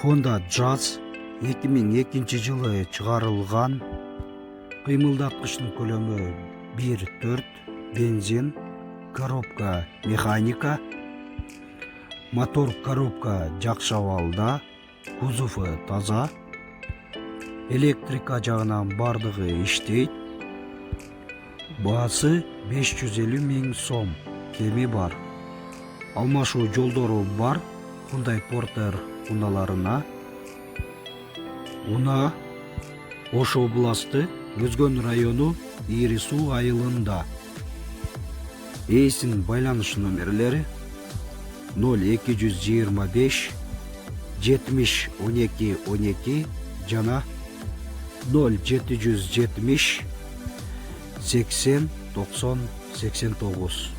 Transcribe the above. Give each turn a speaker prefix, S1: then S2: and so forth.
S1: Honda Jazz 2002 жылы чыгарылган. Кыймылдаткычтын көлөмү 1.4, бензин, коробка механика, мотор коробка жакшы абалда, кузову таза, электрика жагынан бардыгы иштейт. Баасы 550 000 сом, кеми бар. Алмашуу жолдору бар Hyundai Porter унааларына. Уна Ош областы, Өзгөн району, Ири Суу айылында. Эйсин байланыш номерлери 0225 70 12 12 жана 0770 80 90 89.